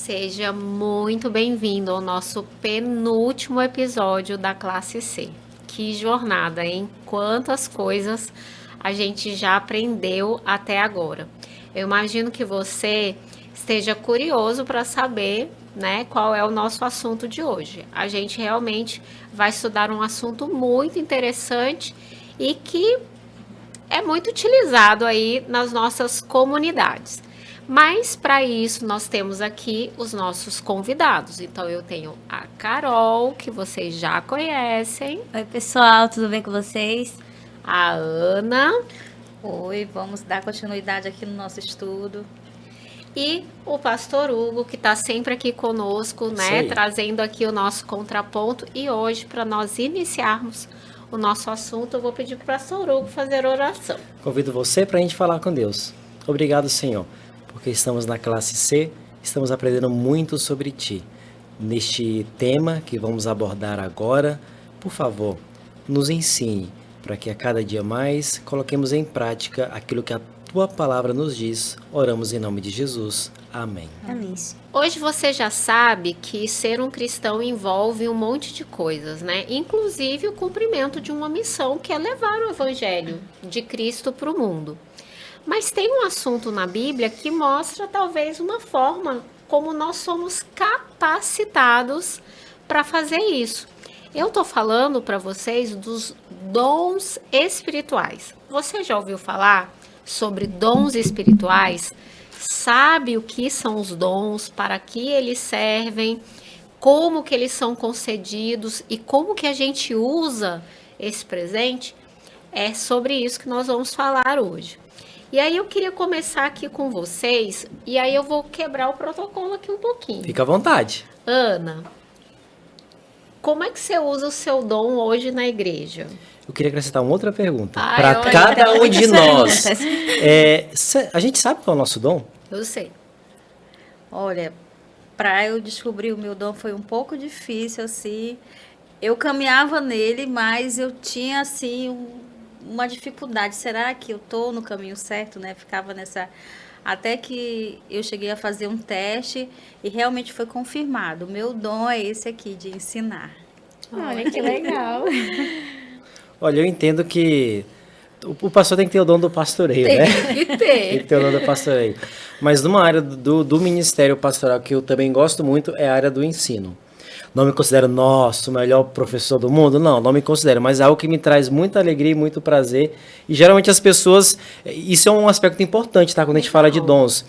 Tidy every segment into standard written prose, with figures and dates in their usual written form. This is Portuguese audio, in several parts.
Seja muito bem-vindo ao nosso penúltimo episódio da Classe C. Que jornada, hein? Quantas coisas a gente já aprendeu até agora. Eu imagino que você esteja curioso para saber, né, qual é o nosso assunto de hoje. A gente realmente vai estudar um assunto muito interessante e que é muito utilizado aí nas nossas comunidades. Mas para isso nós temos aqui os nossos convidados. Então eu tenho a Carol, que vocês já conhecem. Oi pessoal, tudo bem com vocês? A Ana. Oi, vamos dar continuidade aqui no nosso estudo. E o pastor Hugo, que está sempre aqui conosco, né? Trazendo aqui o nosso contraponto. E hoje, para nós iniciarmos o nosso assunto, eu vou pedir para o pastor Hugo fazer oração. Convido você para a gente falar com Deus. Obrigado, Senhor, porque estamos na classe C, estamos aprendendo muito sobre Ti. Neste tema que vamos abordar agora, por favor, nos ensine para que a cada dia mais coloquemos em prática aquilo que a Tua palavra nos diz. Oramos em nome de Jesus. Amém. Amém. Hoje você já sabe que ser um cristão envolve um monte de coisas, né? Inclusive o cumprimento de uma missão que é levar o evangelho de Cristo para o mundo. Mas tem um assunto na Bíblia que mostra talvez uma forma como nós somos capacitados para fazer isso. Eu estou falando para vocês dos dons espirituais. Você já ouviu falar sobre dons espirituais? Sabe o que são os dons, para que eles servem, como que eles são concedidos e como que a gente usa esse presente? É sobre isso que nós vamos falar hoje. E aí eu queria começar aqui com vocês, e aí eu vou quebrar o protocolo aqui um pouquinho. Fica à vontade. Ana, como é que você usa o seu dom hoje na igreja? Eu queria acrescentar uma outra pergunta. Ai, Para olha, cada um de nós. perguntas. A gente sabe qual é o nosso dom? Eu sei. Olha, para eu descobrir o meu dom foi um pouco difícil, assim. Eu caminhava nele, mas eu tinha, assim, uma dificuldade. Será que eu tô no caminho certo, né? Ficava nessa... Até que eu cheguei a fazer um teste e realmente foi confirmado. O meu dom é esse aqui, de ensinar. Olha que legal. Olha, eu entendo que o pastor tem que ter o dom do pastoreio, né? Tem que Tem que ter. ter o dom do pastoreio. Mas numa área do ministério pastoral que eu também gosto muito é a área do ensino. Não me considero, nossa, o melhor professor do mundo? Não me considero, mas é algo que me traz muita alegria e muito prazer. E geralmente as pessoas, isso é um aspecto importante, tá? Quando a gente fala de dons.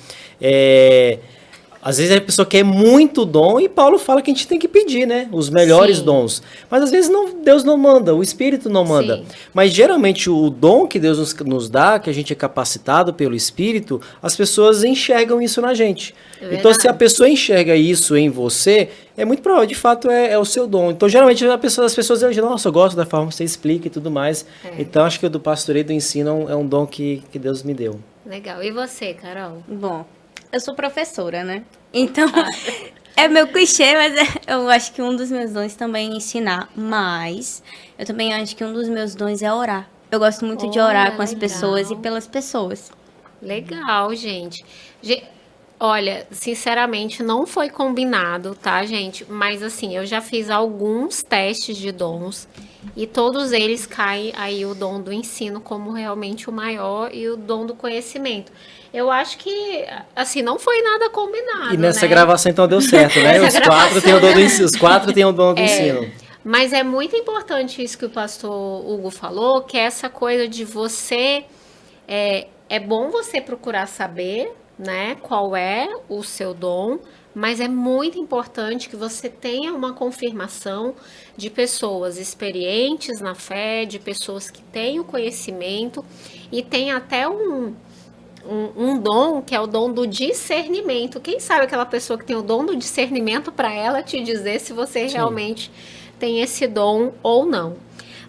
Às vezes a pessoa quer muito dom e Paulo fala que a gente tem que pedir, né? Os melhores dons. Mas às vezes Deus não manda, o Espírito não manda. Sim. Mas geralmente o dom que Deus nos dá, que a gente é capacitado pelo Espírito, as pessoas enxergam isso na gente. Então se a pessoa enxerga isso em você, é muito provável, de fato é o seu dom. Então geralmente as pessoas dizem, nossa, eu gosto da forma que você explica e tudo mais. Então acho que o do pastoreio e do ensino é um dom que Deus me deu. Legal. E você, Carol? Bom, eu sou professora, né? Então, é meu clichê, mas eu acho que um dos meus dons também é ensinar. Mas eu também acho que um dos meus dons é orar. Eu gosto muito de orar com as legal. pessoas e pelas pessoas. Legal, gente. Olha, sinceramente, não foi combinado, tá, gente? Mas assim, eu já fiz alguns testes de dons e todos eles caem aí o dom do ensino como realmente o maior e o dom do conhecimento. Eu acho que, assim, não foi nada combinado, E nessa né? gravação então deu certo, né? Nessa Os quatro têm o dom do ensino. Os quatro têm o dom do ensino. Mas é muito importante isso que o pastor Hugo falou, que é essa coisa de você... É bom você procurar saber, né, qual é o seu dom, mas é muito importante que você tenha uma confirmação de pessoas experientes na fé, de pessoas que têm o conhecimento e tem até um dom que é o dom do discernimento. Quem sabe aquela pessoa que tem o dom do discernimento para ela te dizer se você realmente tem esse dom ou não.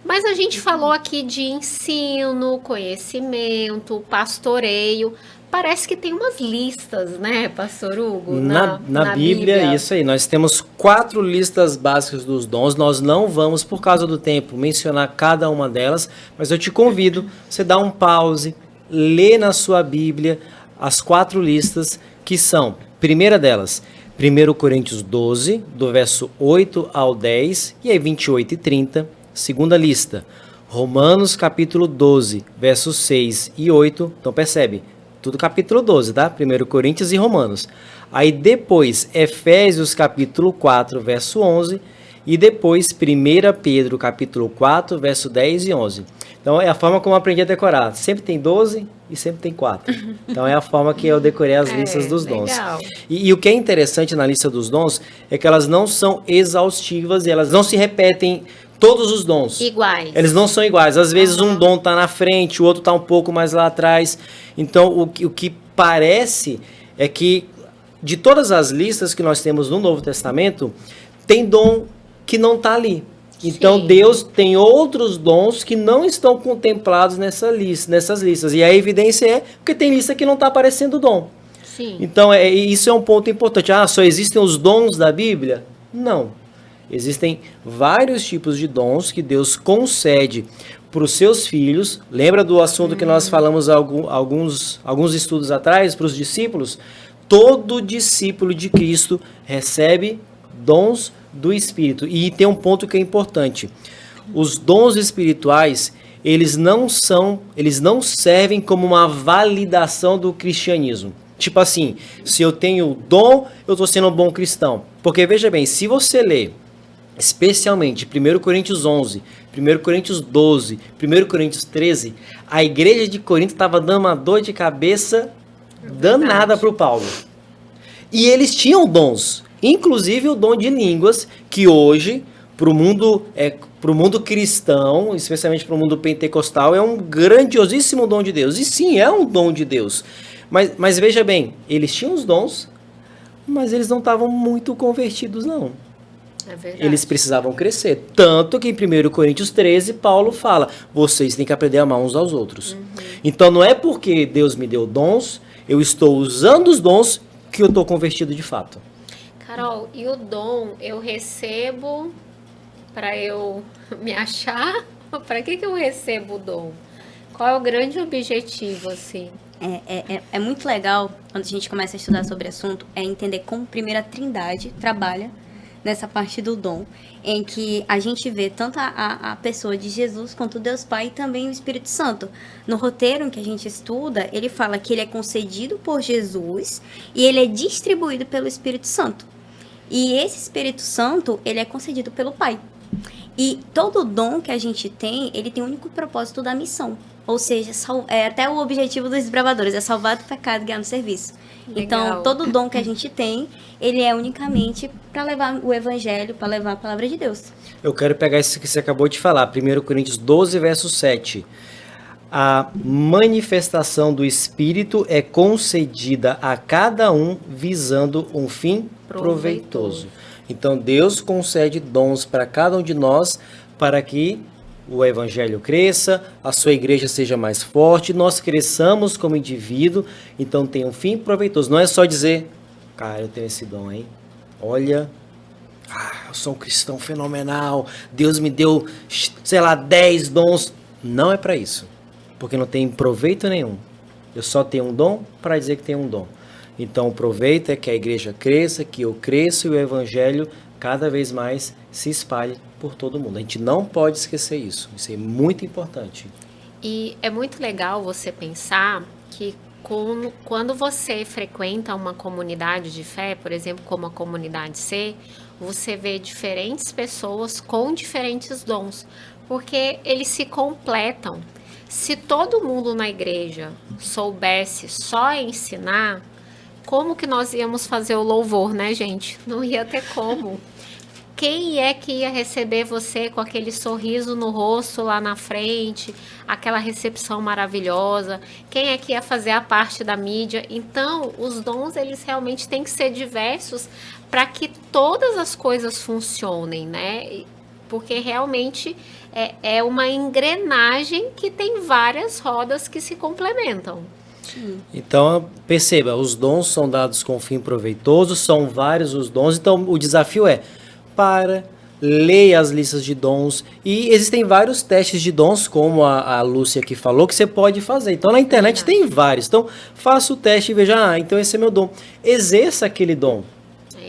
Mas a gente falou aqui de ensino, conhecimento, pastoreio. Parece que tem umas listas, né, pastor Hugo? Na Bíblia, isso aí. Nós temos 4 listas básicas dos dons. Nós não vamos, por causa do tempo, mencionar cada uma delas, mas eu te convido, você dá um pause, lê na sua Bíblia as 4 listas, que são, primeira delas, 1 Coríntios 12, do verso 8 ao 10, e aí 28 e 30. Segunda lista, Romanos capítulo 12, versos 6 e 8. Então percebe, tudo capítulo 12, tá? 1 Coríntios e Romanos. Aí depois, Efésios capítulo 4, verso 11. E depois, 1 Pedro capítulo 4, verso 10 e 11. Então é a forma como eu aprendi a decorar. Sempre tem 12 e sempre tem 4. Então é a forma que eu decorei as listas dos dons. Legal. E o que é interessante na lista dos dons é que elas não são exaustivas e elas não se repetem todos os dons. Iguais. Eles não são iguais. Às vezes um dom está na frente, o outro está um pouco mais lá atrás. Então o que parece é que de todas as listas que nós temos no Novo Testamento, tem dom que não está ali. Então Sim. Deus tem outros dons que não estão contemplados nessas listas. E a evidência é porque tem lista que não está aparecendo o dom. Sim. Então isso é um ponto importante. Só existem os dons da Bíblia? Não. Existem vários tipos de dons que Deus concede para os seus filhos. Lembra do assunto que nós falamos alguns estudos atrás, para os discípulos? Todo discípulo de Cristo recebe dons do Espírito. E tem um ponto que é importante. Os dons espirituais, eles não servem como uma validação do cristianismo. Tipo assim, se eu tenho o dom, eu estou sendo um bom cristão. Porque veja bem, se você ler especialmente 1 Coríntios 11, 1 Coríntios 12, 1 Coríntios 13, a igreja de Corinto estava dando uma dor de cabeça danada para o Paulo. E eles tinham dons, inclusive o dom de línguas, que hoje, para o mundo cristão, especialmente para o mundo pentecostal, é um grandiosíssimo dom de Deus. E sim, é um dom de Deus. Mas veja bem, eles tinham os dons, mas eles não estavam muito convertidos, não. É verdade. Eles precisavam crescer. Tanto que em 1 Coríntios 13, Paulo fala, vocês têm que aprender a amar uns aos outros. Então não é porque Deus me deu dons, eu estou usando os dons, que eu estou convertido de fato. Carol, e o dom eu recebo para eu me achar? Para que eu recebo o dom? Qual é o grande objetivo, assim? É muito legal, quando a gente começa a estudar sobre o assunto, é entender como a primeira trindade trabalha nessa parte do dom, em que a gente vê tanto a pessoa de Jesus quanto Deus Pai e também o Espírito Santo. No roteiro em que a gente estuda, ele fala que ele é concedido por Jesus e ele é distribuído pelo Espírito Santo. E esse Espírito Santo, ele é concedido pelo Pai. E todo dom que a gente tem, ele tem o único propósito da missão. Ou seja, é até o objetivo dos desbravadores, é salvar do pecado e ganhar no serviço. Legal. Então, todo dom que a gente tem, ele é unicamente para levar o evangelho, para levar a palavra de Deus. Eu quero pegar isso que você acabou de falar, 1 Coríntios 12, verso 7. A manifestação do Espírito é concedida a cada um visando um fim proveitoso. Então, Deus concede dons para cada um de nós para que o evangelho cresça, a sua igreja seja mais forte, nós cresçamos como indivíduo, então tem um fim proveitoso. Não é só dizer, cara, eu tenho esse dom, hein? Olha, eu sou um cristão fenomenal, Deus me deu, 10 dons. Não é para isso, porque não tem proveito nenhum. Eu só tenho um dom para dizer que tenho um dom. Então o proveito é que a igreja cresça, que eu cresça e o evangelho cada vez mais se espalhe por todo mundo. A gente não pode esquecer isso. Isso é muito importante. E é muito legal você pensar que quando você frequenta uma comunidade de fé, por exemplo, como a comunidade C, você vê diferentes pessoas com diferentes dons, porque eles se completam. Se todo mundo na igreja soubesse só ensinar, como que nós íamos fazer o louvor, né, gente? Não ia ter como. Quem é que ia receber você com aquele sorriso no rosto lá na frente, aquela recepção maravilhosa? Quem é que ia fazer a parte da mídia? Então, os dons, eles realmente têm que ser diversos para que todas as coisas funcionem, né? Porque realmente é uma engrenagem que tem várias rodas que se complementam. Então, perceba, os dons são dados com fim proveitoso, são vários os dons, então o desafio leia as listas de dons, e existem vários testes de dons, como a Lúcia aqui falou, que você pode fazer. Então na internet tem vários, então faça o teste e veja, então esse é meu dom, exerça aquele dom.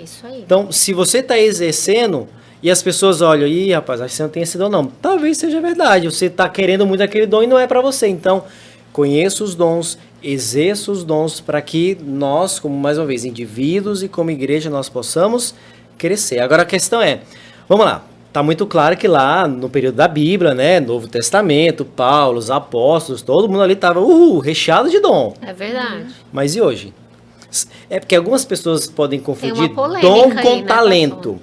isso aí. Então, se você está exercendo e as pessoas olham, ih, rapaz, acho que você não tem esse dom, não. Talvez seja verdade. Você está querendo muito aquele dom e não é para você. Então, conheça os dons, exerça os dons para que nós, como mais uma vez, indivíduos e como igreja, nós possamos crescer. Agora a questão é, vamos lá. Está muito claro que lá no período da Bíblia, né, Novo Testamento, Paulo, os apóstolos, todo mundo ali estava recheado de dom. É verdade. Mas e hoje? É porque algumas pessoas podem confundir polêmica dom aí, com né, talento.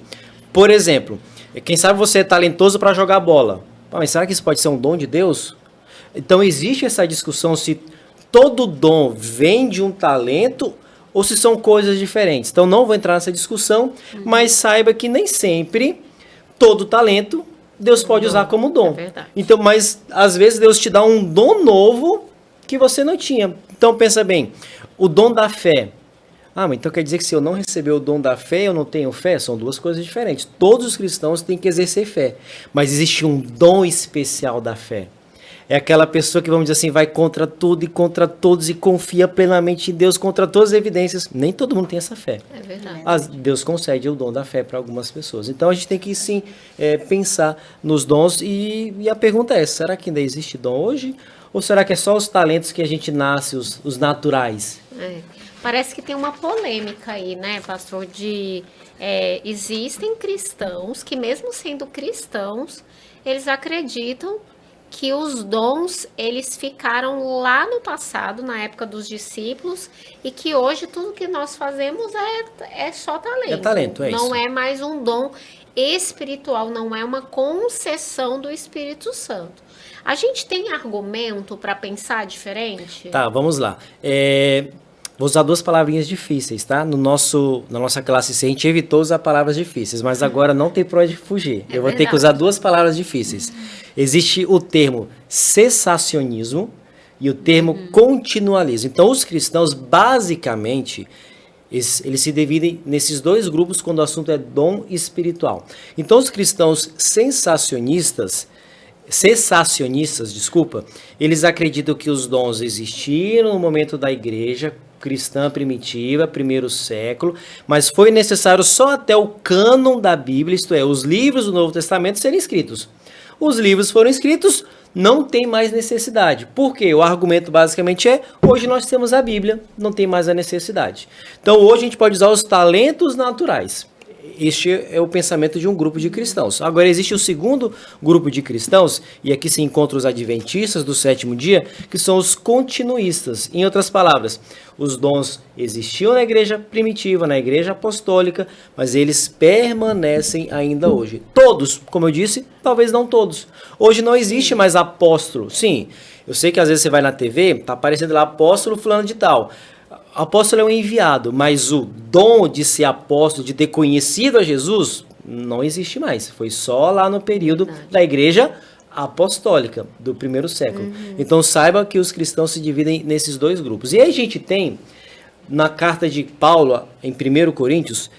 Por exemplo, quem sabe você é talentoso para jogar bola. Mas será que isso pode ser um dom de Deus? Então existe essa discussão se todo dom vem de um talento ou se são coisas diferentes. Então não vou entrar nessa discussão, mas saiba que nem sempre todo talento Deus pode usar como dom. É verdade. Então, mas às vezes Deus te dá um dom novo que você não tinha. Então pensa bem, o dom da fé. Ah, mas então quer dizer que se eu não receber o dom da fé, eu não tenho fé? São duas coisas diferentes. Todos os cristãos têm que exercer fé. Mas existe um dom especial da fé. É aquela pessoa que, vamos dizer assim, vai contra tudo e contra todos e confia plenamente em Deus contra todas as evidências. Nem todo mundo tem essa fé. É verdade. Deus concede o dom da fé para algumas pessoas. Então a gente tem que sim pensar nos dons e a pergunta é, será que ainda existe dom hoje? Ou será que é só os talentos que a gente nasce, os naturais? É. Parece que tem uma polêmica aí, né, pastor, existem cristãos que mesmo sendo cristãos, eles acreditam que os dons, eles ficaram lá no passado, na época dos discípulos, e que hoje tudo que nós fazemos é só talento. É talento, é não isso. é mais um dom espiritual, não é uma concessão do Espírito Santo. A gente tem argumento para pensar diferente? Tá, vamos lá. Vou usar duas palavrinhas difíceis, tá? Na nossa classe C, a gente evitou usar palavras difíceis, mas agora não tem pra onde fugir. Eu vou ter que verdade. usar duas palavras difíceis. Existe o termo cessacionismo e o termo continualismo. Então, os cristãos, basicamente, eles se dividem nesses dois grupos quando o assunto é dom espiritual. Então, os cristãos cessacionistas, eles acreditam que os dons existiram no momento da igreja cristã primitiva, primeiro século, mas foi necessário só até o cânon da Bíblia, isto é, os livros do Novo Testamento serem escritos. Os livros foram escritos, não tem mais necessidade. Por quê? O argumento basicamente hoje nós temos a Bíblia, não tem mais a necessidade. Então hoje a gente pode usar os talentos naturais. Este é o pensamento de um grupo de cristãos. Agora, existe o segundo grupo de cristãos, e aqui se encontram os adventistas do sétimo dia, que são os continuistas. Em outras palavras, os dons existiam na igreja primitiva, na igreja apostólica, mas eles permanecem ainda hoje. Todos, como eu disse, talvez não todos. Hoje não existe mais apóstolo. Sim, eu sei que às vezes você vai na TV, tá aparecendo lá apóstolo fulano de tal. Apóstolo é um enviado, mas o dom de ser apóstolo, de ter conhecido a Jesus, não existe mais. Foi só lá no período da igreja apostólica, do primeiro século. Então saiba que os cristãos se dividem nesses dois grupos. E aí a gente tem, na carta de Paulo, em 1 Coríntios,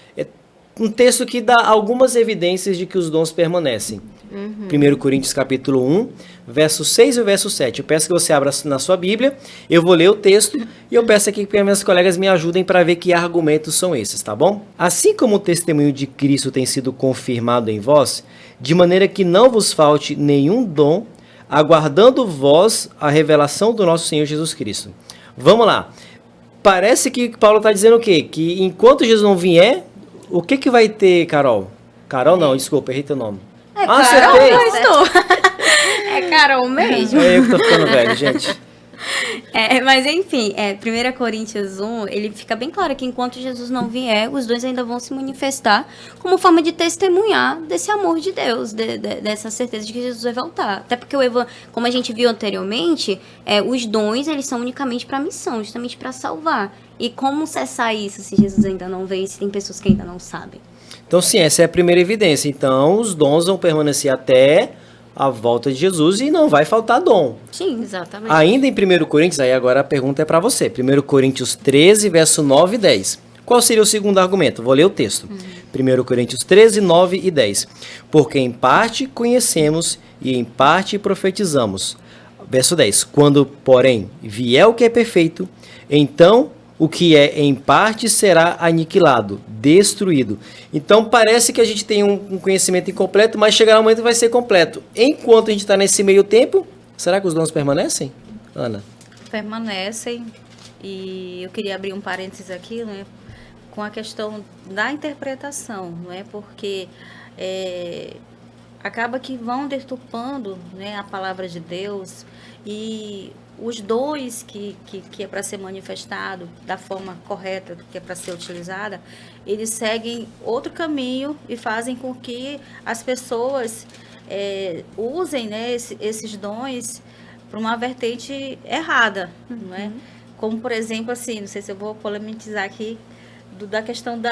um texto que dá algumas evidências de que os dons permanecem. 1 Coríntios capítulo 1, verso 6 e o verso 7. Eu peço que você abra na sua Bíblia, eu vou ler o texto e eu peço aqui que as minhas colegas me ajudem para ver que argumentos são esses, tá bom? Assim como o testemunho de Cristo tem sido confirmado em vós, de maneira que não vos falte nenhum dom, aguardando vós a revelação do nosso Senhor Jesus Cristo. Vamos lá. Parece que Paulo está dizendo o quê? Que enquanto Jesus não vier, o que vai ter, Carol? Carol não, desculpa, errei teu nome. Carol, acertei. pastor. É Carol mesmo. É eu que tô ficando velho, gente. Mas enfim, 1 Coríntios 1, ele fica bem claro que enquanto Jesus não vier, os dois ainda vão se manifestar como forma de testemunhar desse amor de Deus, dessa certeza de que Jesus vai voltar. Até porque, como a gente viu anteriormente, os dons, eles são unicamente para missão, justamente para salvar. E como cessar isso se Jesus ainda não veio, se tem pessoas que ainda não sabem? Então, sim, essa é a primeira evidência. Então, os dons vão permanecer até a volta de Jesus e não vai faltar dom. Sim. Exatamente. Ainda em 1 Coríntios, aí agora a pergunta é para você. 1 Coríntios 13, verso 9 e 10. Qual seria o segundo argumento? Vou ler o texto. 1 Coríntios 13, 9 e 10. Porque em parte conhecemos e em parte profetizamos. Verso 10. Quando, porém, vier o que é perfeito, então o que é em parte será aniquilado, destruído. Então parece que a gente tem um conhecimento incompleto, mas chegará um momento que vai ser completo. Enquanto a gente está nesse meio tempo, será que os dons permanecem, Ana? Permanecem. E eu queria abrir um parênteses aqui, né, com a questão da interpretação, não é? Porque acaba que vão deturpando, né, a palavra de Deus, e os dons que é para ser manifestado da forma correta, que é para ser utilizada, eles seguem outro caminho e fazem com que as pessoas usem, né, esses dons para uma vertente errada, não é? Como, por exemplo, assim, não sei se eu vou polemizar aqui, da questão do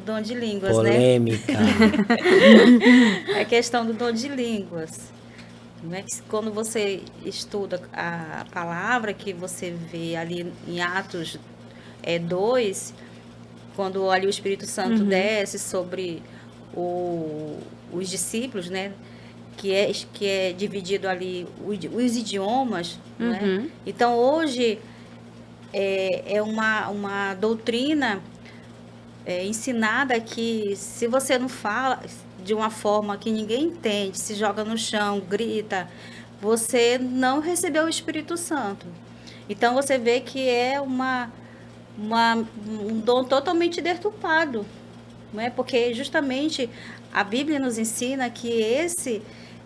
dom de línguas, polêmica. Né? A questão do dom de línguas. Né? Quando você estuda a palavra, que você vê ali em Atos 2, quando ali o Espírito Santo desce sobre os discípulos, né? Que é dividido ali os idiomas, né? Então, hoje é uma doutrina ensinada que, se você não fala de uma forma que ninguém entende, se joga no chão, grita, você não recebeu o Espírito Santo. Então, você vê que é um dom totalmente deturpado, não é? Porque justamente a Bíblia nos ensina que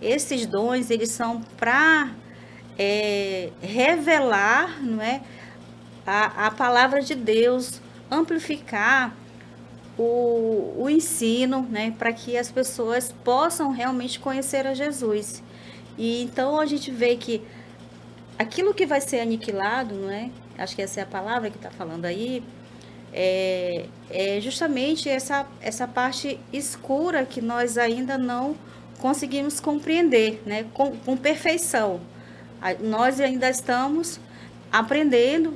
esses dons, eles são para revelar, não é, a palavra de Deus, amplificar o ensino, né, para que as pessoas possam realmente conhecer a Jesus. E então a gente vê que aquilo que vai ser aniquilado, não é? Acho que essa é a palavra que está falando aí, é justamente essa parte escura que nós ainda não conseguimos compreender, né, com perfeição. Nós ainda estamos aprendendo,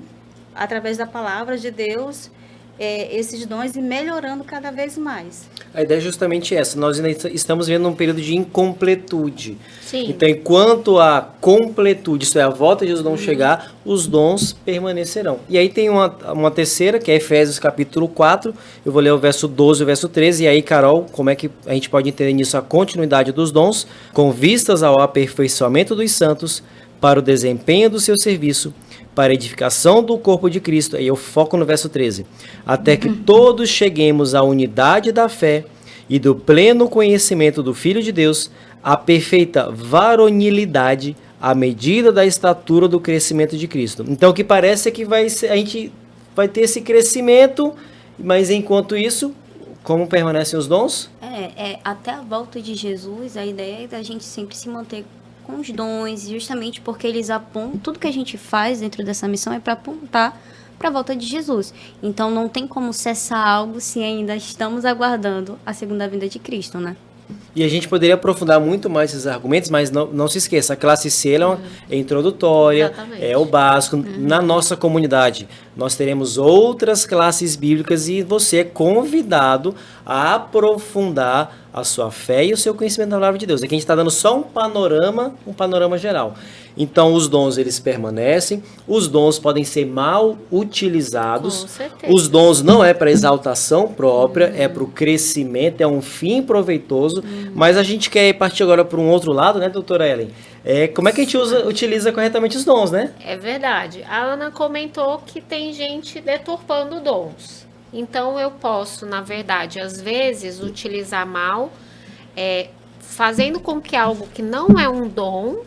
através da palavra de Deus, esses dons, e melhorando cada vez mais. A ideia é justamente essa. Nós ainda estamos vendo um período de incompletude. Sim. Então, enquanto a completude, isso é, a volta de Jesus não chegar, os dons permanecerão. E aí tem uma terceira, que é Efésios capítulo 4. Eu vou ler o verso 12 e o verso 13. E aí, Carol, como é que a gente pode entender nisso a continuidade dos dons? Com vistas ao aperfeiçoamento dos santos, para o desempenho do seu serviço, para a edificação do corpo de Cristo, e eu foco no verso 13, até que todos cheguemos à unidade da fé e do pleno conhecimento do Filho de Deus, à perfeita varonilidade, à medida da estatura do crescimento de Cristo. Então, o que parece é que a gente vai ter esse crescimento, mas enquanto isso, como permanecem os dons? Até a volta de Jesus, a ideia é da gente sempre se manter com os dons, justamente porque eles apontam, tudo que a gente faz dentro dessa missão é para apontar para a volta de Jesus. Então não tem como cessar algo se ainda estamos aguardando a segunda vinda de Cristo, né? E a gente poderia aprofundar muito mais esses argumentos, mas não se esqueça, a classe C é introdutória, Exatamente. é o básico. Na nossa comunidade, nós teremos outras classes bíblicas e você é convidado a aprofundar a sua fé e o seu conhecimento da palavra de Deus. Aqui a gente está dando só um panorama geral. Então, os dons, eles permanecem, os dons podem ser mal utilizados, Com certeza. os dons não é para exaltação própria, é para o crescimento, é um fim proveitoso, mas a gente quer partir agora para um outro lado, né, doutora Ellen? Como é que a gente utiliza corretamente os dons, né? É verdade. A Ana comentou que tem gente deturpando dons. Então, eu posso, na verdade, às vezes, utilizar mal, fazendo com que algo que não é um dom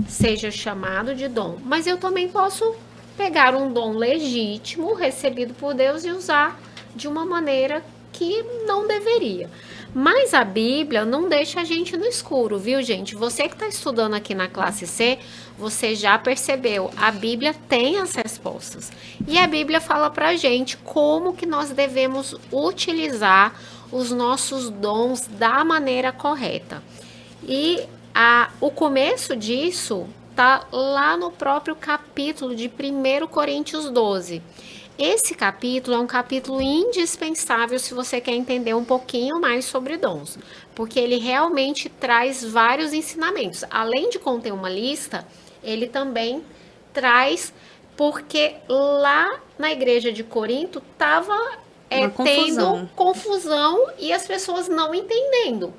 seja chamado de dom. Mas eu também posso pegar um dom legítimo, recebido por Deus, e usar de uma maneira que não deveria. Mas a Bíblia não deixa a gente no escuro, viu, gente? Você que está estudando aqui na classe C, você já percebeu, a Bíblia tem as respostas. E a Bíblia fala pra gente como que nós devemos utilizar os nossos dons da maneira correta. E o começo disso está lá no próprio capítulo de 1 Coríntios 12. Esse capítulo é um capítulo indispensável se você quer entender um pouquinho mais sobre dons, porque ele realmente traz vários ensinamentos. Além de conter uma lista, ele também traz porque lá na igreja de Corinto estava Uma tendo confusão e as pessoas não entendendo.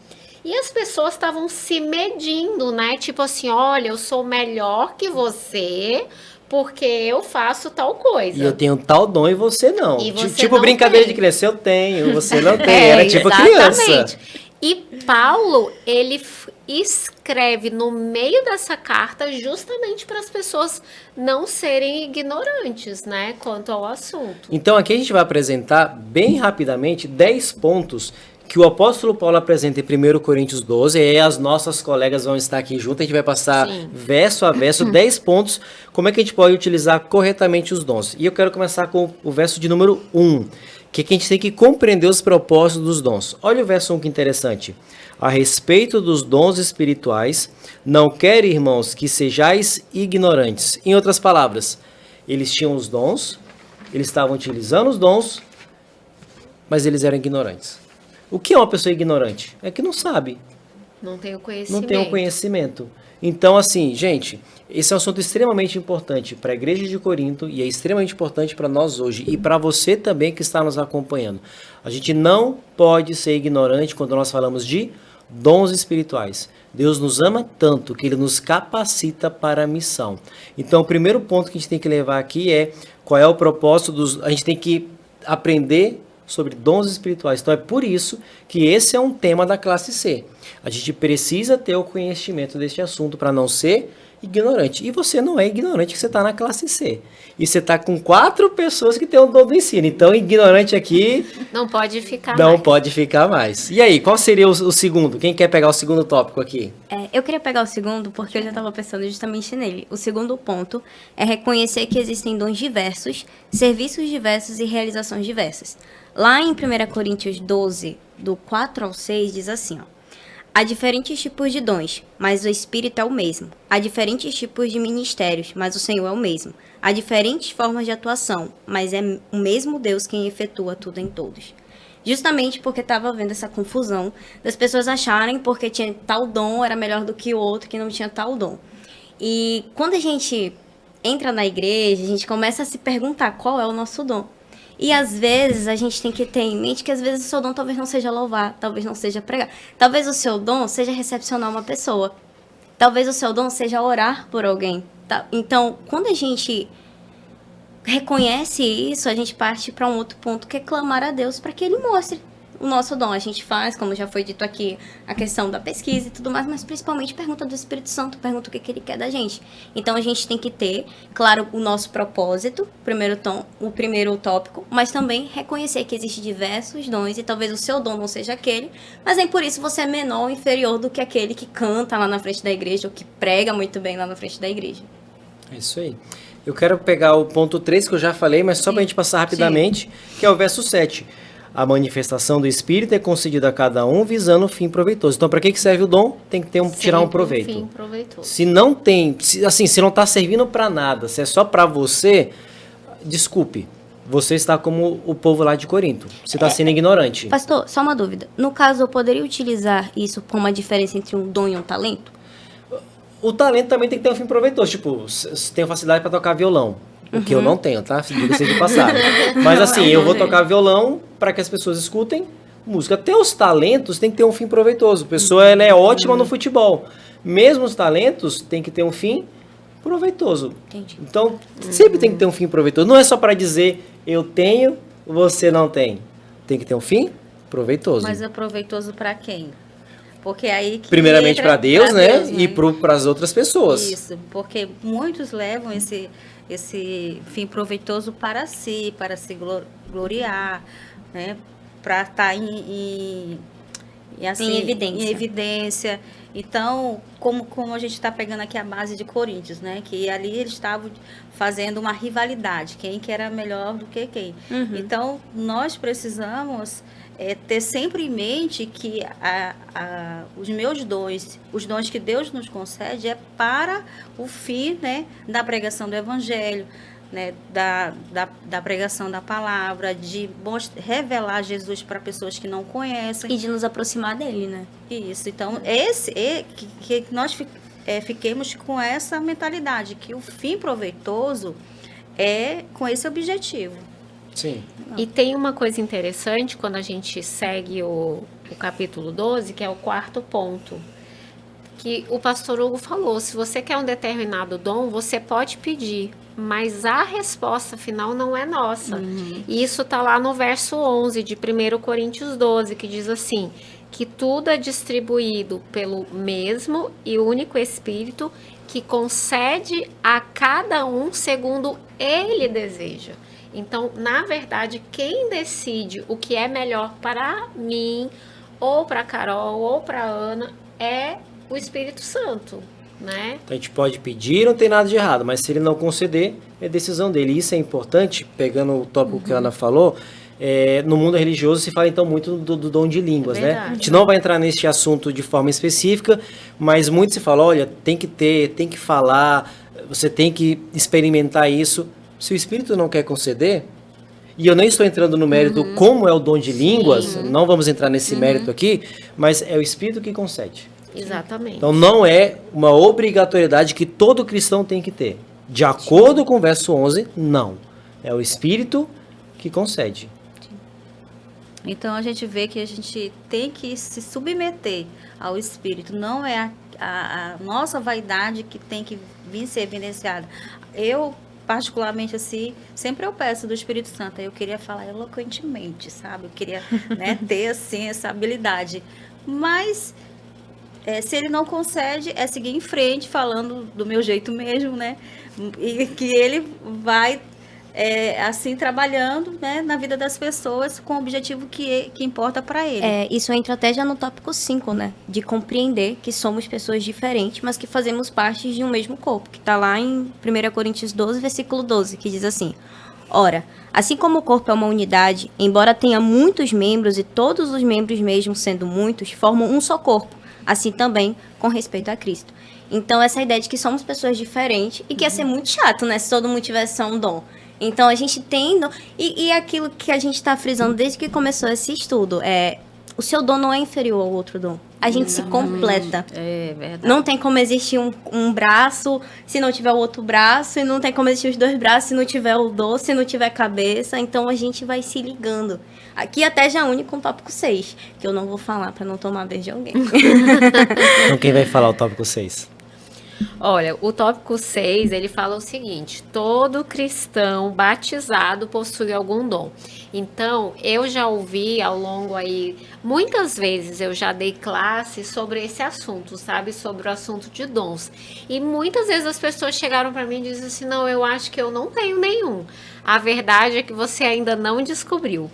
E as pessoas estavam se medindo, né? Tipo assim, olha, eu sou melhor que você porque eu faço tal coisa. E eu tenho tal dom e você não. E você Tipo não brincadeira tem. de criança, eu tenho, você não tem. Era tipo criança. E Paulo, ele escreve no meio dessa carta justamente para as pessoas não serem ignorantes, né, quanto ao assunto. Então aqui a gente vai apresentar bem rapidamente 10 pontos que o apóstolo Paulo apresenta em 1 Coríntios 12, e aí as nossas colegas vão estar aqui junto, a gente vai passar Sim. verso a verso, 10 pontos, como é que a gente pode utilizar corretamente os dons. E eu quero começar com o verso de número 1, que a gente tem que compreender os propósitos dos dons. Olha o verso 1 que interessante. A respeito dos dons espirituais, não quero, irmãos, que sejais ignorantes. Em outras palavras, eles tinham os dons, eles estavam utilizando os dons, mas eles eram ignorantes. O que é uma pessoa ignorante? É que não sabe, Não tem o não conhecimento. tem o conhecimento. Então, assim, gente, esse é um assunto extremamente importante para a igreja de Corinto e é extremamente importante para nós hoje e para você também que está nos acompanhando. A gente não pode ser ignorante quando nós falamos de dons espirituais. Deus nos ama tanto que Ele nos capacita para a missão. Então, o primeiro ponto que a gente tem que levar aqui é qual é o propósito dos... A gente tem que aprender sobre dons espirituais. Então é por isso que esse é um tema da classe C. A gente precisa ter o conhecimento deste assunto para não ser ignorante. E você não é ignorante que você está na classe C. E você está com 4 pessoas que têm o dom do ensino. Então ignorante aqui Não pode ficar não mais. pode ficar mais. E aí, qual seria o segundo? Quem quer pegar o segundo tópico aqui? Eu queria pegar o segundo porque eu já estava pensando justamente nele. O segundo ponto é reconhecer que existem dons diversos, serviços diversos e realizações diversas. Lá em 1 Coríntios 12, do 4 ao 6, diz assim, ó. Há diferentes tipos de dons, mas o Espírito é o mesmo. Há diferentes tipos de ministérios, mas o Senhor é o mesmo. Há diferentes formas de atuação, mas é o mesmo Deus quem efetua tudo em todos. Justamente porque estava havendo essa confusão das pessoas acharem porque tinha tal dom era melhor do que o outro que não tinha tal dom. E quando a gente entra na igreja, a gente começa a se perguntar qual é o nosso dom. E às vezes a gente tem que ter em mente que às vezes o seu dom talvez não seja louvar, talvez não seja pregar. Talvez o seu dom seja recepcionar uma pessoa. Talvez o seu dom seja orar por alguém. Então, quando a gente reconhece isso, a gente parte para um outro ponto que é clamar a Deus para que Ele mostre o nosso dom. A gente faz, como já foi dito aqui, a questão da pesquisa e tudo mais, mas principalmente pergunta do Espírito Santo, pergunta o que Ele quer da gente. Então a gente tem que ter, claro, o nosso propósito, o primeiro tópico, mas também reconhecer que existem diversos dons e talvez o seu dom não seja aquele, mas nem por isso você é menor ou inferior do que aquele que canta lá na frente da igreja ou que prega muito bem lá na frente da igreja. É isso aí. Eu quero pegar o ponto 3 que eu já falei, mas só para a gente passar rapidamente, que é o verso 7. A manifestação do Espírito é concedida a cada um visando o fim proveitoso. Então, para que serve o dom? Tem que tirar um proveito. Fim proveitoso. Se não tem, se não está servindo para nada, se é só para você, desculpe, você está como o povo lá de Corinto. Você está sendo ignorante. Pastor, só uma dúvida. No caso, eu poderia utilizar isso como uma diferença entre um dom e um talento? O talento também tem que ter um fim proveitoso. Tipo, se tem facilidade para tocar violão. O que eu não tenho, tá? Diga-se de passagem. Mas assim, eu vou tocar violão para que as pessoas escutem música. Até os talentos tem que ter um fim proveitoso. A pessoa ela é ótima no futebol. Mesmo os talentos tem que ter um fim proveitoso. Entendi. Então, sempre tem que ter um fim proveitoso. Não é só para dizer eu tenho, você não tem. Tem que ter um fim proveitoso. Mas é proveitoso para quem? Porque aí que primeiramente para Deus, pra né? Deus, E para as outras pessoas. Isso, porque muitos levam esse fim proveitoso para si, para se gloriar, né? Para estar em evidência. Então, como a gente está pegando aqui a base de Coríntios, né? Que ali eles estavam fazendo uma rivalidade, quem que era melhor do que quem. Então, nós precisamos ter sempre em mente que os meus dons, os dons que Deus nos concede é para o fim, né, da pregação do Evangelho, né, da pregação da palavra, de revelar Jesus para pessoas que não conhecem. E de nos aproximar dele, né? Isso, então, que nós fiquemos com essa mentalidade, que o fim proveitoso é com esse objetivo. Sim. E tem uma coisa interessante quando a gente segue o capítulo 12, que é o quarto ponto, que o pastor Hugo falou, se você quer um determinado dom, você pode pedir, mas a resposta final não é nossa. E isso está lá no verso 11 de 1 Coríntios 12, que diz assim, que tudo é distribuído pelo mesmo e único Espírito, que concede a cada um segundo ele deseja. Então, na verdade, quem decide o que é melhor para mim, ou para Carol, ou para Ana, é o Espírito Santo, né? A gente pode pedir, não tem nada de errado, mas se ele não conceder, é decisão dele. Isso é importante, pegando o tópico que a Ana falou, no mundo religioso se fala então muito do dom de línguas, né? A gente não vai entrar nesse assunto de forma específica, mas muito se fala, olha, tem que ter, tem que falar, você tem que experimentar isso. Se o Espírito não quer conceder, e eu nem estou entrando no mérito como é o dom de línguas, não vamos entrar nesse mérito aqui, mas é o Espírito que concede. Exatamente. Então não é uma obrigatoriedade que todo cristão tem que ter. De acordo com o verso 11, não. É o Espírito que concede. Então a gente vê que a gente tem que se submeter ao Espírito. Não é a nossa vaidade que tem que vir ser evidenciada. Eu, particularmente assim, sempre eu peço do Espírito Santo. Eu queria falar eloquentemente, sabe? Eu queria, né, ter assim essa habilidade. Mas se ele não concede, é seguir em frente, falando do meu jeito mesmo, né? E que ele vai, assim, trabalhando, né, na vida das pessoas com o objetivo que importa para ele. Isso entra até já no tópico 5, né? De compreender que somos pessoas diferentes, mas que fazemos parte de um mesmo corpo, que está lá em 1 Coríntios 12, versículo 12, que diz assim: ora, assim como o corpo é uma unidade, embora tenha muitos membros e todos os membros mesmo sendo muitos, formam um só corpo, assim também com respeito a Cristo. Então, essa ideia de que somos pessoas diferentes e que ia ser muito chato, né? Se todo mundo tivesse só um dom. Então, a gente tem... E aquilo que a gente está frisando desde que começou esse estudo, o seu dom não é inferior ao outro dom. A gente se completa. É verdade. Não tem como existir um braço se não tiver o outro braço, e não tem como existir os dois braços se não tiver o dom, se não tiver cabeça. Então, a gente vai se ligando. Aqui até já une com o tópico 6, que eu não vou falar para não tomar a vez de alguém. Então quem vai falar o tópico 6? Olha, o tópico 6, ele fala o seguinte: todo cristão batizado possui algum dom. Então, eu já ouvi ao longo aí, muitas vezes eu já dei classe sobre esse assunto, sabe? Sobre o assunto de dons. E muitas vezes as pessoas chegaram para mim e disseram assim: não, eu acho que eu não tenho nenhum. A verdade é que você ainda não descobriu.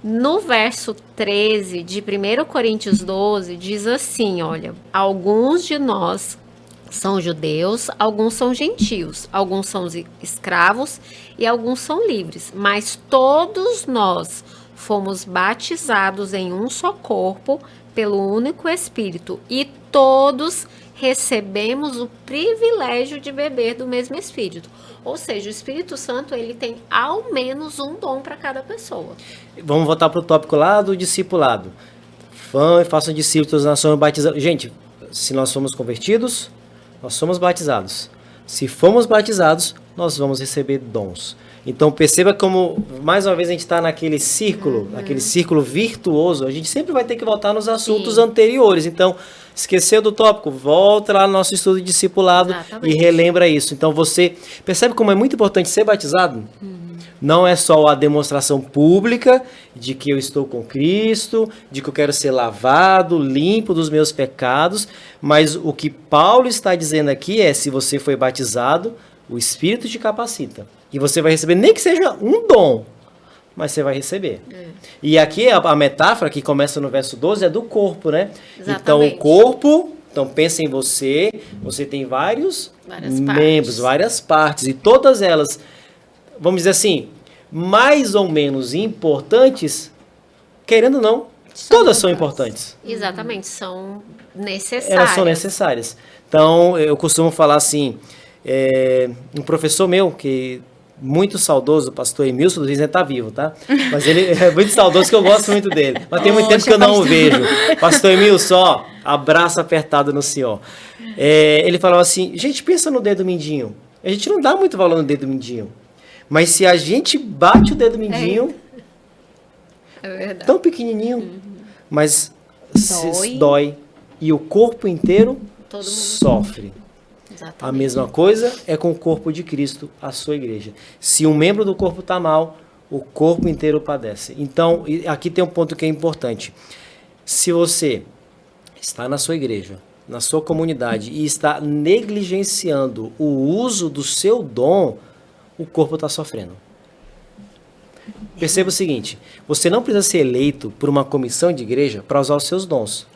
No verso 13 de 1 Coríntios 12, diz assim, olha: alguns de nós são judeus, alguns são gentios, alguns são escravos e alguns são livres, mas todos nós fomos batizados em um só corpo pelo único Espírito e todos recebemos o privilégio de beber do mesmo Espírito. Ou seja, o Espírito Santo, ele tem ao menos um dom para cada pessoa. Vamos voltar para o tópico lá do discipulado. Façam discípulos, nós somos batizados. Gente, se nós somos convertidos, nós somos batizados. Se formos batizados, nós vamos receber dons. Então perceba como, mais uma vez, a gente está naquele círculo, aquele círculo virtuoso. A gente sempre vai ter que voltar nos assuntos anteriores. Então, esqueceu do tópico, volta lá no nosso estudo de discipulado e relembra isso. Então você percebe como é muito importante ser batizado? Não é só a demonstração pública de que eu estou com Cristo, de que eu quero ser lavado, limpo dos meus pecados, mas o que Paulo está dizendo aqui é: se você foi batizado, o Espírito te capacita. E você vai receber, nem que seja um dom, mas você vai receber. E aqui a metáfora que começa no verso 12 é do corpo, né? Exatamente. Então o corpo, então pensa em você tem vários membros, várias partes, e todas elas, vamos dizer assim, mais ou menos importantes, querendo ou não, todas são importantes. Exatamente, são necessárias. Elas são necessárias. Então, eu costumo falar assim, um professor meu, que muito saudoso, o pastor Emilson Luiz, ele está vivo, tá? Mas ele é muito saudoso, que eu gosto muito dele. Mas tem muito tempo que eu não o vejo. Pastor Emilson, ó, abraço apertado no senhor. Ele falava assim: gente, pensa no dedo mindinho. A gente não dá muito valor no dedo mindinho. Mas se a gente bate o dedo mindinho, É verdade. tão pequenininho, mas Dói. dói. E o corpo inteiro Todo mundo sofre. Exatamente. A mesma coisa é com o corpo de Cristo, a sua igreja. Se um membro do corpo está mal, o corpo inteiro padece. Então, aqui tem um ponto que é importante. Se você está na sua igreja, na sua comunidade e está negligenciando o uso do seu dom, o corpo está sofrendo. Perceba o seguinte, você não precisa ser eleito por uma comissão de igreja para usar os seus dons.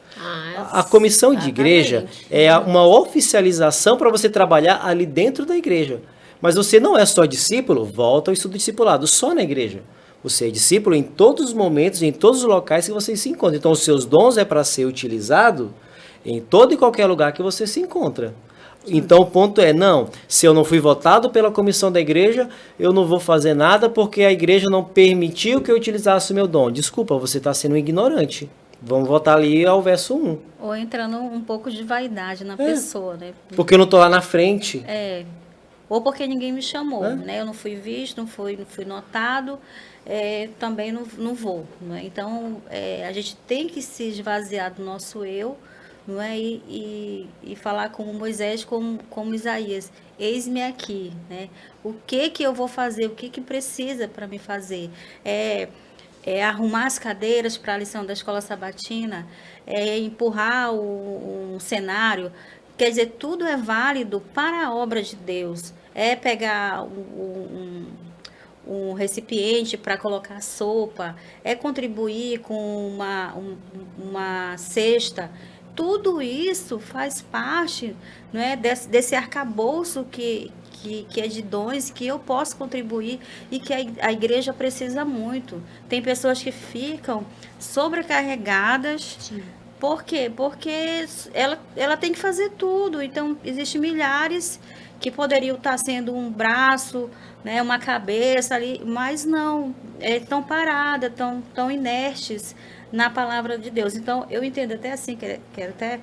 A comissão de igreja é uma oficialização para você trabalhar ali dentro da igreja. Mas você não é só discípulo, volta ao estudo discipulado, só na igreja. Você é discípulo em todos os momentos, em todos os locais que você se encontra. Então, os seus dons é para ser utilizado em todo e qualquer lugar que você se encontra. Então, o ponto é, não, se eu não fui votado pela comissão da igreja, eu não vou fazer nada porque a igreja não permitiu que eu utilizasse o meu dom. Desculpa, você está sendo um ignorante. Vamos voltar ali ao verso 1. Ou entrando um pouco de vaidade na pessoa, né? Porque eu não estou lá na frente. Ou porque ninguém me chamou, né? Eu não fui visto, não fui notado, também não vou. Não é? Então, a gente tem que se esvaziar do nosso eu, não é? E falar como Moisés, como Isaías. Eis-me aqui, né? O que eu vou fazer? O que precisa para me fazer? Arrumar as cadeiras para a lição da escola sabatina, empurrar um cenário. Quer dizer, tudo é válido para a obra de Deus. É pegar um recipiente para colocar sopa, é contribuir com uma cesta. Tudo isso faz parte, não é, desse arcabouço que é de dons, que eu posso contribuir e que a igreja precisa muito. Tem pessoas que ficam sobrecarregadas. Sim. Por quê? Porque ela tem que fazer tudo. Então, existem milhares que poderiam estar sendo um braço, né, uma cabeça ali, mas não, estão paradas, tão inertes na palavra de Deus. Então, eu entendo até assim, quero até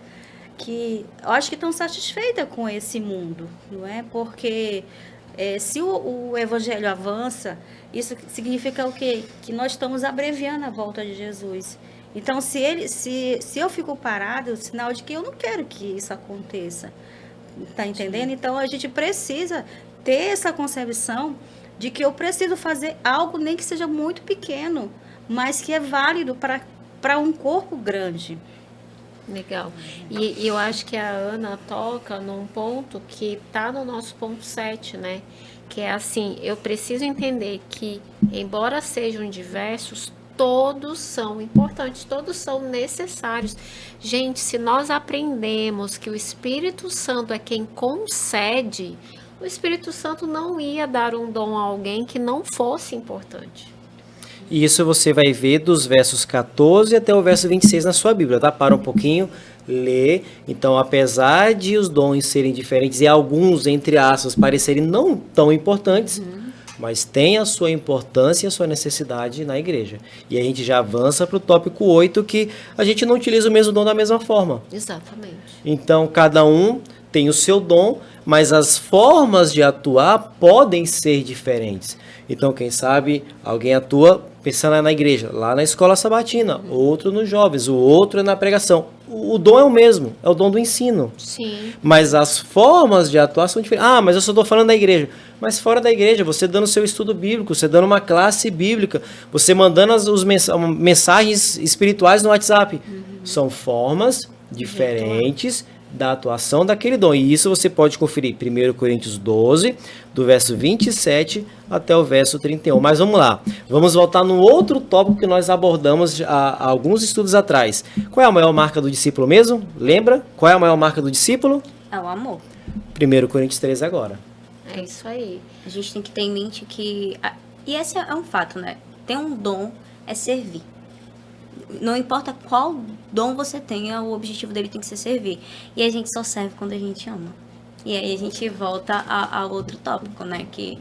que eu acho que estão satisfeitas com esse mundo, não é? Porque se o evangelho avança, isso significa o quê? Que nós estamos abreviando a volta de Jesus. Então, se eu fico parado, é um sinal de que eu não quero que isso aconteça. Está entendendo? Sim. Então, a gente precisa ter essa concepção de que eu preciso fazer algo, nem que seja muito pequeno, mas que é válido para um corpo grande. Legal. E eu acho que a Ana toca num ponto que está no nosso ponto 7, né? Que é assim, eu preciso entender que, embora sejam diversos, todos são importantes, todos são necessários. Gente, se nós aprendemos que o Espírito Santo é quem concede, o Espírito Santo não ia dar um dom a alguém que não fosse importante. E isso você vai ver dos versos 14 até o verso 26 na sua Bíblia, tá? Para um pouquinho, lê. Então, apesar de os dons serem diferentes e alguns, entre aspas, parecerem não tão importantes, mas tem a sua importância e a sua necessidade na igreja. E a gente já avança para o tópico 8, que a gente não utiliza o mesmo dom da mesma forma. Exatamente. Então, cada um tem o seu dom, mas as formas de atuar podem ser diferentes. Então, quem sabe, alguém atua pensando na igreja, lá na escola sabatina, outro nos jovens, o outro é na pregação. O dom é o mesmo, é o dom do ensino. Sim. Mas as formas de atuar são diferentes. Ah, mas eu só estou falando da igreja. Mas fora da igreja, você dando seu estudo bíblico, você dando uma classe bíblica, você mandando as mensagens espirituais no WhatsApp. São formas diferentes da atuação daquele dom. E isso você pode conferir 1 Coríntios 12, do verso 27 até o verso 31. Mas vamos lá. Vamos voltar no outro tópico que nós abordamos há alguns estudos atrás. Qual é a maior marca do discípulo mesmo? Lembra? Qual é a maior marca do discípulo? É o amor. 1 Coríntios 13 agora. É isso aí. A gente tem que ter em mente que... E esse é um fato, né? Ter um dom é servir. Não importa qual dom você tenha, o objetivo dele tem que ser servir. E a gente só serve quando a gente ama. E aí a gente volta a outro tópico, né? Que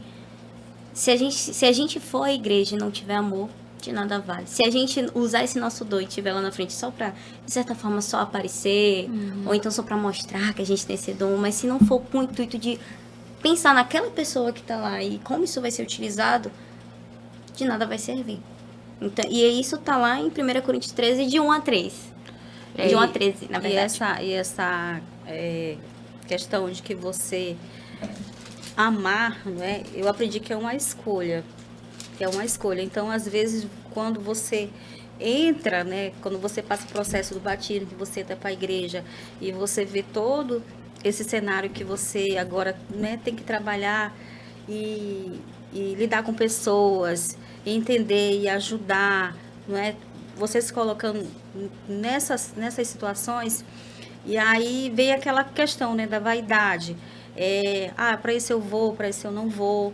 se a gente for à igreja e não tiver amor, de nada vale. Se a gente usar esse nosso dom e estiver lá na frente só pra, de certa forma, só aparecer, ou então só pra mostrar que a gente tem esse dom, mas se não for com o intuito de pensar naquela pessoa que está lá e como isso vai ser utilizado, de nada vai servir. Então, e isso está lá em 1 Coríntios 13, de 1 a 3. De 1 a 13, na verdade. E essa questão de que você amar, não é? Eu aprendi que é uma escolha. Que é uma escolha. Então, às vezes, quando você entra, né? Quando você passa o processo do batismo, que você entra para a igreja e você vê todo esse cenário que você agora, né, tem que trabalhar e lidar com pessoas, e entender e ajudar, não é? Você se colocando nessas situações, e aí vem aquela questão, né, da vaidade. Para isso eu vou, para isso eu não vou.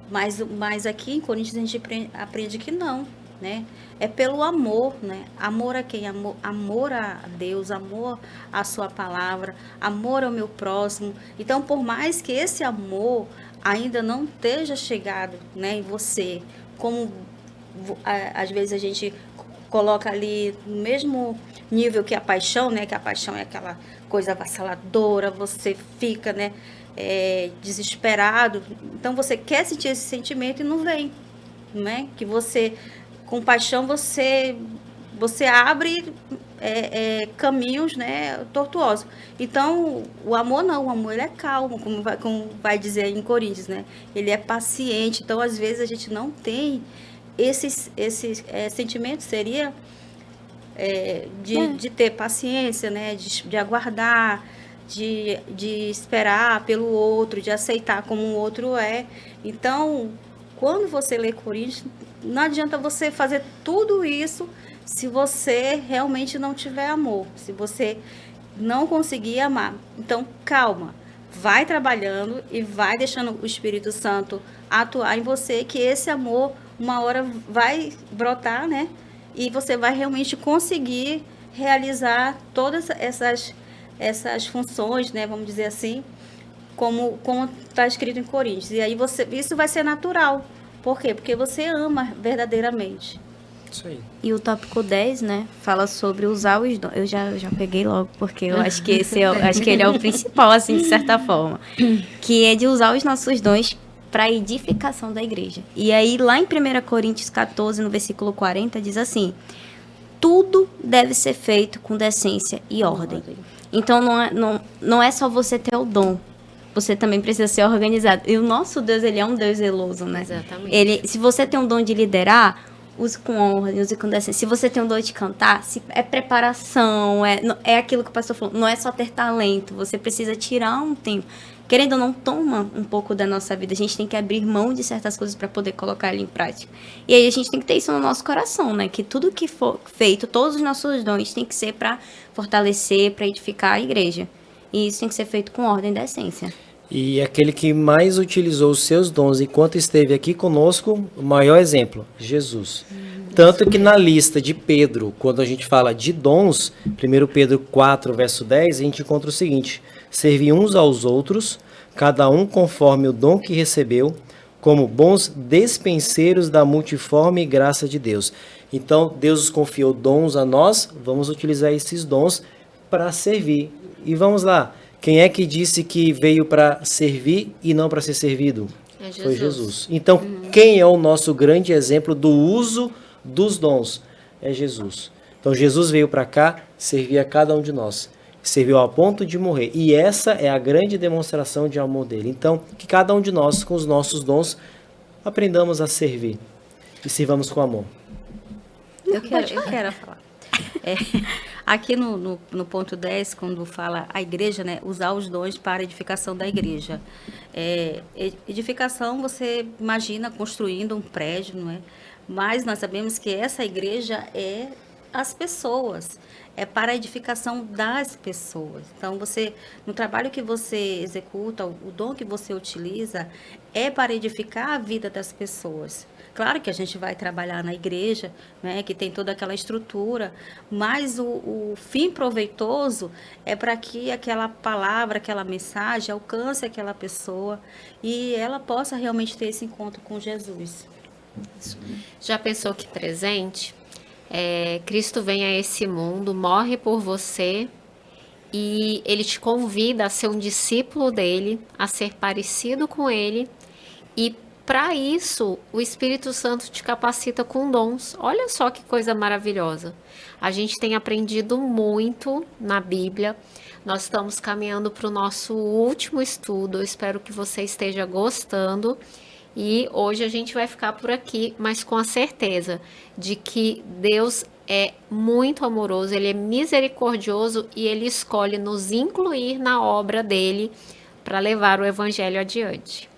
Mas aqui em Coríntios a gente aprende que não, né? É pelo amor, né? Amor a quem? Amor a Deus, amor à sua palavra, amor ao meu próximo. Então, por mais que esse amor ainda não esteja chegado, né, em você, como às vezes a gente coloca ali no mesmo nível que a paixão, né? Que a paixão é aquela coisa avassaladora, você fica, né, desesperado. Então você quer sentir esse sentimento e não vem, né? Que você, com paixão, você abre caminhos, né, tortuosos. Então o amor não, o amor ele é calmo, como vai dizer em Coríntios, né? Ele é paciente. Então às vezes a gente não tem esses sentimentos, seria de ter paciência, né, de aguardar, de esperar pelo outro, de aceitar como o outro é. Então, quando você lê Coríntios, não adianta você fazer tudo isso se você realmente não tiver amor, se você não conseguir amar. Então, calma, vai trabalhando e vai deixando o Espírito Santo atuar em você, que esse amor uma hora vai brotar, né? E você vai realmente conseguir realizar todas essas funções, né? Vamos dizer assim, como está escrito em Coríntios. E aí isso vai ser natural. Por quê? Porque você ama verdadeiramente. Isso aí. E o tópico 10, né, fala sobre usar os dons. Eu já peguei logo, porque eu acho que acho que ele é o principal, assim, de certa forma. Que é de usar os nossos dons para a edificação da igreja. E aí, lá em 1 Coríntios 14, no versículo 40, diz assim: tudo deve ser feito com decência e ordem. Então, não é só você ter o dom. Você também precisa ser organizado. E o nosso Deus, ele é um Deus zeloso, né? Exatamente. Se você tem um dom de liderar, use com ordem, use com decência. Se você tem um dom de cantar, é preparação, é aquilo que o pastor falou. Não é só ter talento, você precisa tirar um tempo. Querendo ou não, toma um pouco da nossa vida. A gente tem que abrir mão de certas coisas para poder colocar ele em prática. E aí a gente tem que ter isso no nosso coração, né? Que tudo que for feito, todos os nossos dons tem que ser para fortalecer, para edificar a igreja. E isso tem que ser feito com ordem e decência. E aquele que mais utilizou os seus dons enquanto esteve aqui conosco, o maior exemplo, Jesus. Tanto que na lista de Pedro, quando a gente fala de dons, 1 Pedro 4, verso 10, a gente encontra o seguinte: servir uns aos outros, cada um conforme o dom que recebeu, como bons despenseiros da multiforme graça de Deus. Então, Deus confiou dons a nós, vamos utilizar esses dons para servir. E vamos lá, quem é que disse que veio para servir e não para ser servido? Foi Jesus. Então, quem é o nosso grande exemplo do uso dos dons? É Jesus. Então, Jesus veio para cá servir a cada um de nós. Serviu ao ponto de morrer. E essa é a grande demonstração de amor dele. Então, que cada um de nós, com os nossos dons, aprendamos a servir. E sirvamos com amor. Eu quero falar. Aqui no ponto 10, quando fala a igreja, né, usar os dons para a edificação da igreja. Edificação, você imagina construindo um prédio, não é? Mas nós sabemos que essa igreja é as pessoas, é para a edificação das pessoas. Então, no trabalho que você executa, o dom que você utiliza, é para edificar a vida das pessoas. Claro que a gente vai trabalhar na igreja, né, que tem toda aquela estrutura, mas o fim proveitoso é para que aquela palavra, aquela mensagem alcance aquela pessoa e ela possa realmente ter esse encontro com Jesus. Já pensou que presente? Cristo vem a esse mundo, morre por você e ele te convida a ser um discípulo dele, a ser parecido com ele, e para isso o Espírito Santo te capacita com dons. Olha só que coisa maravilhosa. A gente tem aprendido muito na Bíblia. Nós estamos caminhando para o nosso último estudo. Eu espero que você esteja gostando. E hoje a gente vai ficar por aqui, mas com a certeza de que Deus é muito amoroso, Ele é misericordioso e Ele escolhe nos incluir na obra dele para levar o Evangelho adiante.